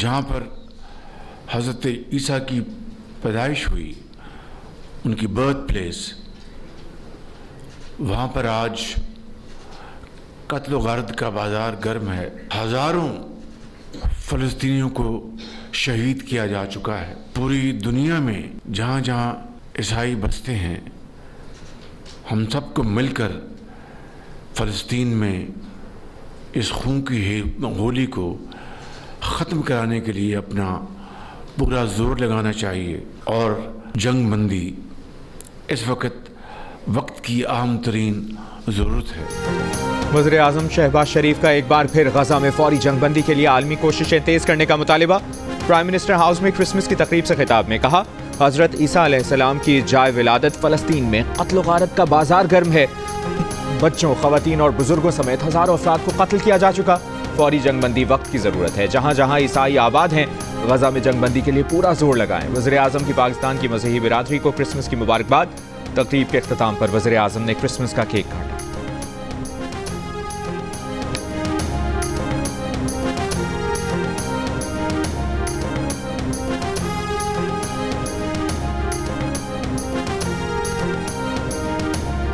जहाँ पर हज़रत ईसा की पैदाइश हुई, उनकी बर्थ प्लेस, वहाँ पर आज कत्ल गारत का बाज़ार गर्म है। हज़ारों फ़लस्तीनियों को शहीद किया जा चुका है। पूरी दुनिया में जहाँ जहाँ ईसाई बसते हैं, हम सबको मिलकर फ़लस्तीन में इस खून की होली को ख़त्म कराने के लिए अपना पूरा ज़ोर लगाना चाहिए। और जंग बंदी इस वक्त की अहम तरीन ज़रूरत है। वज़ीर आज़म शहबाज शरीफ का एक बार फिर गजा में फौरी जंगबंदी के लिए आलमी कोशिशें तेज करने का मुतालिबा। प्राइम मिनिस्टर हाउस में क्रिसमस की तकरीब से खिताब में कहा, हज़रत ईसा अलैहिस्सलाम की जाए विलादत फ़लस्तीन में कत्ल गारत का बाजार गर्म है। बच्चों, ख़वातीन और बुजुर्गों समेत हज़ारों अफराद को कत्ल किया जा चुका। फौरी जंगबंदी वक्त की ज़रूरत है। जहाँ जहाँ ईसाई आबाद हैं, गजा में जंगबंदी के लिए पूरा जोर लगाएं। वज़ीर आज़म की पाकिस्तान की मसीही बिरादरी को क्रिसमस की मुबारकबाद। तकरीब के इख्तिताम पर वज़ीर आज़म ने क्रिसमस का केक काटा।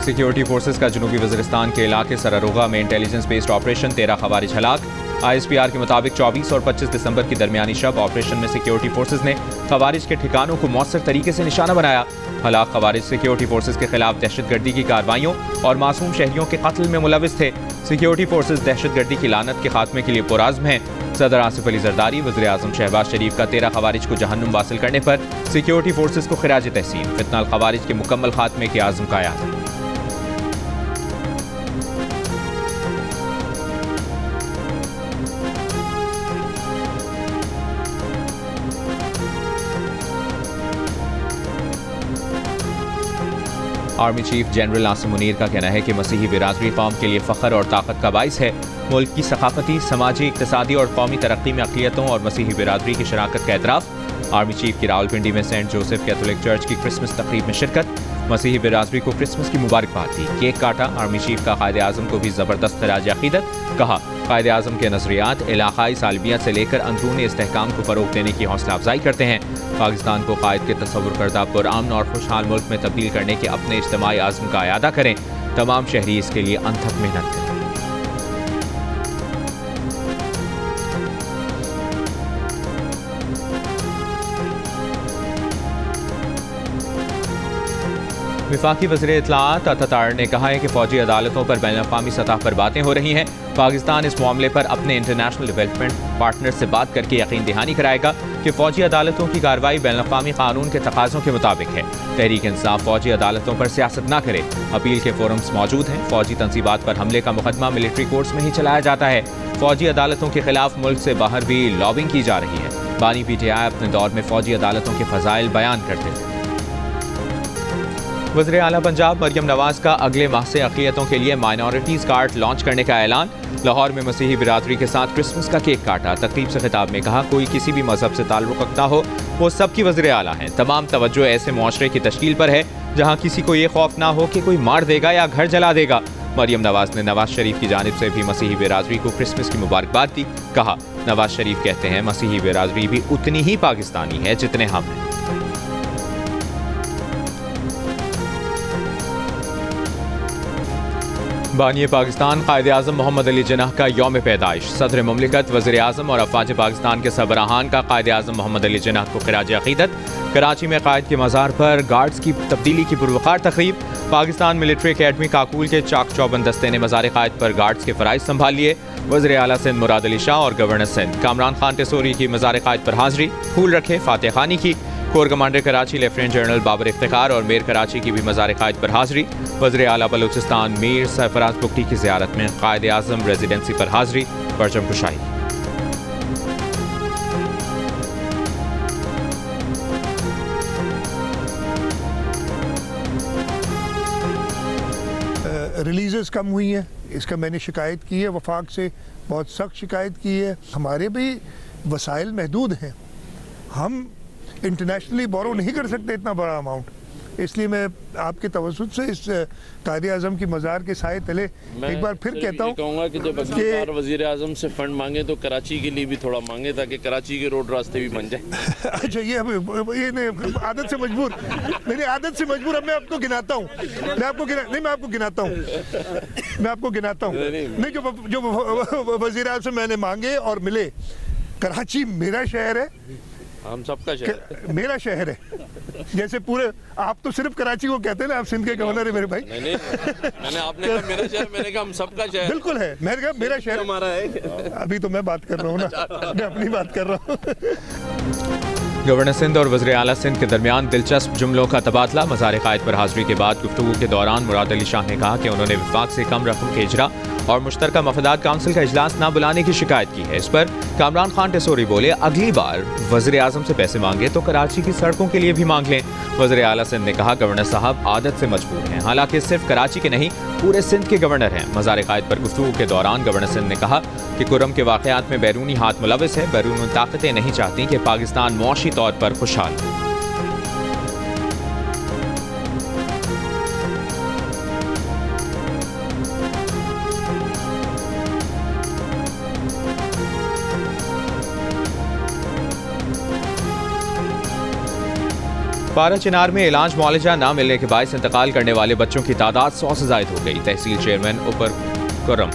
सिक्योरिटी फोर्सेस का जनूबी वज़ीरिस्तान के इलाके सरारोगा में इंटेलिजेंस बेस्ड ऑपरेशन, 13 खवारिज हलाक। ISPR के मुताबिक 24 और 25 दिसंबर की दरमियानी शब ऑपरेशन में सिक्योरिटी फोर्सेस ने खवारिज के ठिकानों को मौसर तरीके से निशाना बनाया। हलाक खवारिज सिक्योरिटी फोर्सेस के खिलाफ दहशतगर्दी की कार्रवाइयों और मासूम शहरियों के कत्ल में मुलविस थे। सिक्योरिटी फोर्सेस दहशतगर्दी की लानत के खात्मे के लिए पुराज़्म हैं। सदर आसिफ अली जरदारी वज़ीर आज़म शहबाज शरीफ का 13 खवारिज को जहन्नुम वासिल करने पर सिक्योरिटी फोर्सेस को खिराज तहसीन। फितना अल खवारिज के मुकम्मल खात्मे के आज़म का याद। Army chief general Asim Munir का कहना है कि मसीही बिरादरी कौम के लिए फ़ख्र और ताकत का बाइस है। मुल्क की सकाफती, समाजी, इक़्तिसादी और कौमी तरक्की में अक़लियतों और मसीही बिरादरी की शराकत का एतराफ़। आर्मी चीफ की रावलपिंडी में सेंट जोसेफ कैथोलिक चर्च की क्रिसमस तकरीब में शिरकत। मसीही बिरादरी को क्रिसमस की मुबारकबाद दी, केक काटा। आर्मी चीफ का कायदे आज़म को भी ज़बरदस्त खिराज अक़ीदत। कहा, कायदे आज़म के नज़रियात इलाक़ाई सालबियत से लेकर अंदरूनी इस्तेहकाम को फ़रोग़ देने की हौसला अफजाई करते हैं। पाकिस्तान को कायद के तस्वुर करदा पुरअमन और खुशहाल मुल्क में तब्दील करने के अपने इज्तिमाई आज़म का अयादा करें। तमाम शहरी इसके लिए अनथक मेहनत करें। वफाकी वज़ीर इत्तलाआत अतातार ने कहा है कि फ़ौजी अदालतों पर बैनुल-अक़वामी सतह पर बातें हो रही हैं। पाकिस्तान इस मामले पर अपने इंटरनेशनल डेवलपमेंट पार्टनर से बात करके यकीन दहानी कराएगा कि फ़ौजी अदालतों की कार्रवाई बैनुल-अक़वामी कानून के तकाज़ों के मुताबिक है। तहरीक इंसाफ फ़ौजी अदालतों पर सियासत न करे। अपील के फोरम्स मौजूद हैं। फ़ौजी तंसीबात पर हमले का मुकदमा मिलिट्री कोर्ट्स में ही चलाया जाता है। फ़ौजी अदालतों के खिलाफ मुल्क से बाहर भी लॉबिंग की जा रही है। बानी PTI अपने दौर में फ़ौजी अदालतों के फ़ज़ाइल बयान करते थे। वज़ीर आला पंजाब मरियम नवाज का अगले माह से अक़लियतों के लिए माइनॉरिटीज़ कार्ड लॉन्च करने का ऐलान। लाहौर में मसीही बिरादरी के साथ क्रिसमस का केक काटा। तकरीब से खिताब में कहा, कोई किसी भी मजहब से ताल्लुक़ रखता हो, वो सबकी वज़ीर आला हैं। तमाम तवज्जो ऐसे मुआशरे की तश्कील पर है जहाँ किसी को ये खौफ ना हो कि कोई मार देगा या घर जला देगा। मरियम नवाज ने नवाज शरीफ की जानिब से भी मसीही बिरादरी को क्रिसमस की मुबारकबाद दी। कहा, नवाज शरीफ कहते हैं मसीही बिरादरी भी उतनी ही पाकिस्तानी है जितने हम हैं। बानी पाकिस्तान कायदे आज़म मोहम्मद अली जिन्नाह का यौम पैदाइश। सदर मुमलिकत, वज़ीर आज़म और अफ़वाज पाकिस्तान के सरबराहान का कायदे आज़म मोहम्मद अली जिन्नाह को खिराज अक़ीदत। कराची में कायद के मज़ार पर गार्ड्स की तब्दीली की पुरवक़ार तक़रीब। पाकिस्तान मिलिट्री अकेडमी काकूल के चाक चौबंद दस्ते ने मज़ार कायद पर गार्ड्स के फ़राइज़ संभाल लिए। वज़ीर आला सिंध मुराद अली शाह और गवर्नर सिंध कामरान खान टेसोरी की मज़ार कायद पर हाज़री। फूल रखे, फातिहा खानी की। Core commander Karachi lieutenant general Babar Iftikhar और मेयर कराची की भी मज़ार कायद पर हाज़री। वज़ीर आला बलूचिस्तान मीर सरफराज बुगटी की ज़ियारत में कायदे आज़म रेजिडेंसी पर हाज़री। परचम कुशाई। रिलीज़ेस कम हुई हैं, इसका मैंने शिकायत की है वफाक से, बहुत सख्त शिकायत की है। हमारे भी वसाइल महदूद हैं, हम इंटरनेशनली बोरो नहीं कर सकते इतना बड़ा अमाउंट। इसलिए मैं आपके तवज्जुह से इस कायदे आज़म की मज़ार के साए तले एक बार फिर कहता हूँ, कहूँगा कि जब अगली बार वज़ीर आज़म से फंड मांगे तो कराची के लिए भी थोड़ा मांगे, ताकि कराची के रोड रास्ते भी बन जाए। अच्छा, ये आदत से मजबूर, मेरी आदत से मजबूर। अब मैं आपको गिनाता हूँ, मैं आपको गिनाता हूँ। नहीं, जो वज़ीर आज़म से मैंने मांगे और मिले, कराची मेरा शहर है, हम सबका शहर, मेरा शहर है। जैसे पूरे आप तो सिर्फ कराची को कहते हैं ना, आप सिंध के गवर्नर है मेरे भाई। नहीं, आपने कहा मेरा शहर, मैंने कहा हम सबका शहर। बिल्कुल है, मैंने कहा मेरा शहर हमारा है। अभी तो मैं बात कर रहा हूँ ना, मैं अपनी बात कर रहा हूँ। गवर्नर सिंध और वज़ीर आला सिंध के दरमियान दिलचस्प जुमलों का तबादला। मज़ार क़ायद पर हाज़िरी के बाद गुफ्तगू के दौरान मुराद अली शाह ने कहा कि उन्होंने वफाक से कम रकम के इजरा और मुश्तरका मफादात काउंसिल का इजलास न बुलाने की शिकायत की है। इस पर कामरान खान टेसोरी बोले, अगली बार वज़ीर आज़म से पैसे मांगे तो कराची की सड़कों के लिए भी मांग लें। वज़ीर आला सिंध ने कहा, गवर्नर साहब आदत से मजबूर हैं, हालांकि सिर्फ कराची के नहीं पूरे सिंध के गवर्नर हैं। मज़ार क़ायद पर गुफ्तगू के दौरान गवर्नर सिंध ने कहा कि कुर्रम के वाक़यात में बैरूनी हाथ मुलविस है। बैरूनी ताकतें नहीं चाहती कि पाकिस्तान मुआशी तौर पर खुशहाल हो। पारा चिनार में इलाज मुआलजा न मिलने के बायस इंतकाल करने वाले बच्चों की तादाद 100 से ज़ायद हो गई। तहसील चेयरमैन ऊपर कुर्रम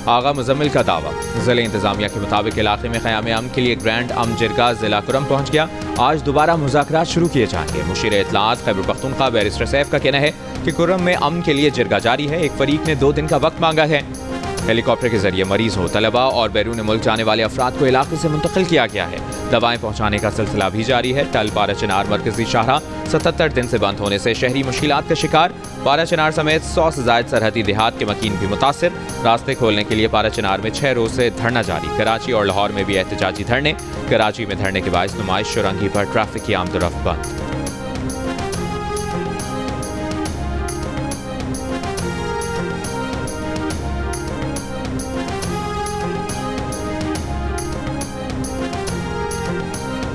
आगा मुजम्मिल का दावा। ज़िले इंतजामिया के मुताबिक इलाके में क़याम अमन के लिए ग्रैंड अमन जिरगा ज़िला कुर्रम पहुँच गया। आज दोबारा मुज़ाकरात शुरू किए जाएंगे। मुशीर इत्तलाआत खैबर पख्तूनख्वा बैरिस्टर सैफ का कहना है कि कुर्रम में अमन के लिए जिरगा जारी है। एक फरीक ने 2 दिन का वक्त मांगा है। हेलीकॉप्टर के जरिए मरीजों, तलबा और बैरून मुल्क जाने वाले अफराद को इलाके से मुंतकिल किया गया है। दवाएं पहुंचाने का सिलसिला भी जारी है। टल पारा चिनार मरकजी शाहरा 77 दिन से बंद होने से शहरी मुश्किलात का शिकार। पारा चिनार समेत 100 से ज़ायद सरहदी देहात के मकीन भी मुतासिर। रास्ते खोलने के लिए पारा चिनार में 6 रोज से धरना जारी। कराची और लाहौर में भी एहतजाजी धरने। कराची में धरने के बायस नुमाइश चौरंगी पर ट्रैफिक की आमदोरफ्त बंद।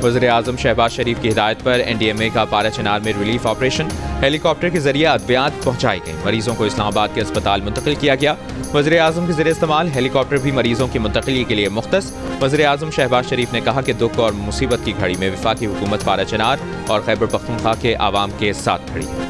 वज़ीर आज़म शहबाज शरीफ की हिदायत पर NDMA का पारा चिनार में रिलीफ ऑपरेशन। हेलीकॉप्टर के जरिए अद्वियात पहुंचाई गई। मरीजों को इस्लामाबाद के अस्पताल मुंतकिल किया गया। वज़ीर आज़म के ज़रिए इस्तेमाल हेलीकॉप्टर भी मरीजों की मुंतकिली के लिए मुख्तस। वज़ीर आज़म शहबाज शरीफ ने कहा कि दुख और मुसीबत की घड़ी में वफाकी हुकूमत पारा चिनार और खैबर पख्तूनख्वा के आवाम के साथ खड़ी है।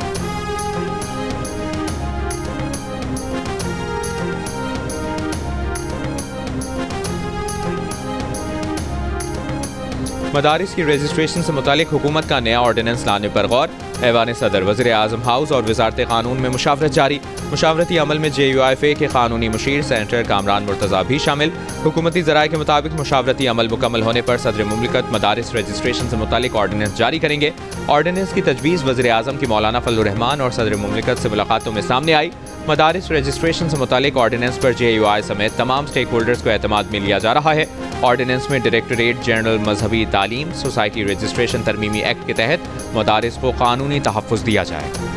मदारिस की रजिस्ट्रेशन से मुतालिक हुकूमत का नया ऑर्डिनेंस लाने पर गौर। ऐवान सदर, वज़ीर आज़म हाउस और वज़ारत क़ानून में मुशावरत जारी। मुशावरती अमल में JUIFA के कानूनी मुशीर सेनेटर कामरान मुर्तज़ा भी शामिल। हुकूमती ज़राए के मुताबिक मुशावरती अमल मुकम्मल होने पर सदर मुमलिकत मदारिस रजिस्ट्रेशन से मुतालिक ऑर्डिनेंस जारी करेंगे। ऑर्डिनेंस की तजवीज़ वज़ीर आज़म की मौलाना फजलुर रहमान और सदर मुमलिकत से मुलाकातों में सामने आई। मदारिस रजिस्ट्रेशन से मुतालिक ऑर्डिनेंस पर JUI समेत तमाम स्टेक होल्डर्स को एतमाद में लिया जा रहा है। ऑर्डिनेंस में डायरेक्टरेट जनरल मजहबी तालीम सोसाइटी रजिस्ट्रेशन तरमीमी एक्ट के तहत मदारिस को कानूनी तहफ़्फ़ुज़ दिया जाएगा।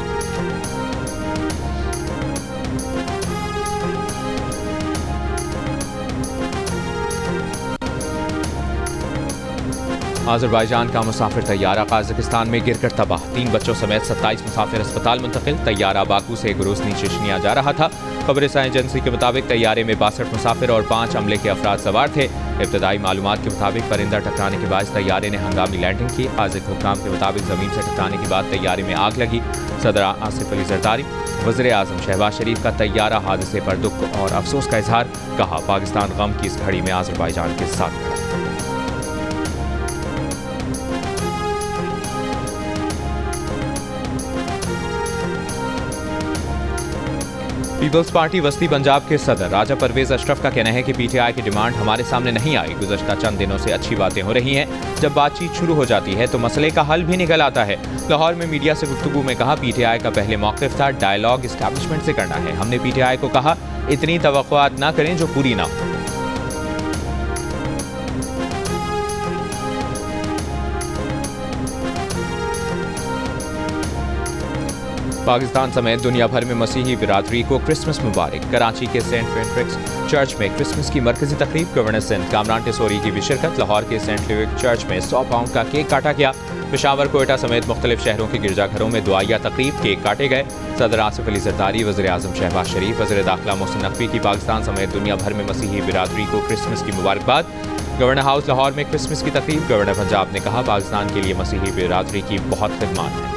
अज़रबैजान का मुसाफिर तैयारा काज़ाकिस्तान में गिरकर तबाह। 3 बच्चों समेत 27 मुसाफिर अस्पताल मुंतकिल। तैयारा बाकू से ग्रोसनी चेचनिया जा रहा था। खबर-ए-सां एजेंसी के मुताबिक तैयारे में 62 मुसाफिर और 5 अमले के अफराद सवार थे। इब्तदाई मालूमात के मुताबिक परिंदा टकराने के बाद तैयारे ने हंगामी लैंडिंग की। काज़िक हुक्काम के मुताबिक ज़मीन से टकराने के बाद तैयारे में आग लगी। सदर आसिफ अली जरदारी, वज़ीर आज़म शहबाज शरीफ का तैयारा हादसे पर दुख और अफसोस का इजहार। कहा, पाकिस्तान गम की इस घड़ी में अज़रबैजान के साथ खड़ा है। पीपल्स पार्टी वस्ती पंजाब के सदर राजा परवेज अशरफ का कहना है कि PTI की डिमांड हमारे सामने नहीं आई। गुज़श्ता चंद दिनों से अच्छी बातें हो रही हैं। जब बातचीत शुरू हो जाती है तो मसले का हल भी निकल आता है। लाहौर में मीडिया से गुफ्तगू में कहा, PTI का पहले मौक़िफ़ था डायलॉग इस्टेब्लिशमेंट से करना है। हमने PTI को कहा, इतनी तवक्कुआत ना करें जो पूरी ना हो। पाकिस्तान समेत दुनिया भर में मसीही बिरादरी को क्रिसमस मुबारक। कराची के सेंट पेट्रिक्स चर्च में क्रिसमस की मरकजी तकरीब। गवर्नर सिंध कामरान टिसोरी की भी शिरकत। लाहौर के सेंट लुइक चर्च में 100 पाउंड का केक काटा गया। पेशावर, कोयटा समेत मुख्तलिफ शहरों के गिरजाघरों में दुआया तकरीब, केक काटे गए। सदर आसिफ अली जरदारी, वज़ीर आज़म शहबाज शरीफ, वज़ीर दाखिला मोहसिन नकवी की पाकिस्तान समेत दुनिया भर में मसीही बिरादरी को क्रिसमस की मुबारकबाद। गवर्नर हाउस लाहौर में क्रिसमस की तकरीब। गवर्नर पंजाब ने कहा, पाकिस्तान के लिए मसीही बिरादरी की बहुत खिदमत है।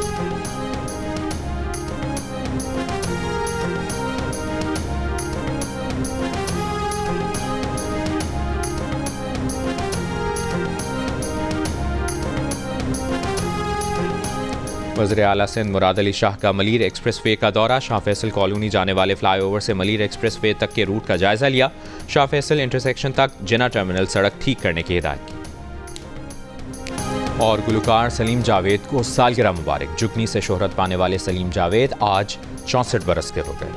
वज़ीर आला सिंध मुराद अली शाह का मलीर एक्सप्रेस वे का दौरा। शाह फैसल कॉलोनी जाने वाले फ्लाईओवर से मलीर एक्सप्रेस वे तक के रूट का जायजा लिया। शाह फैसल इंटरसेक्शन तक जिना टर्मिनल सड़क ठीक करने की हिदायत की। और गुलकार सलीम जावेद को सालगिरह मुबारक। जुगनी से शोहरत पाने वाले सलीम जावेद आज 64 बरस के हो गए।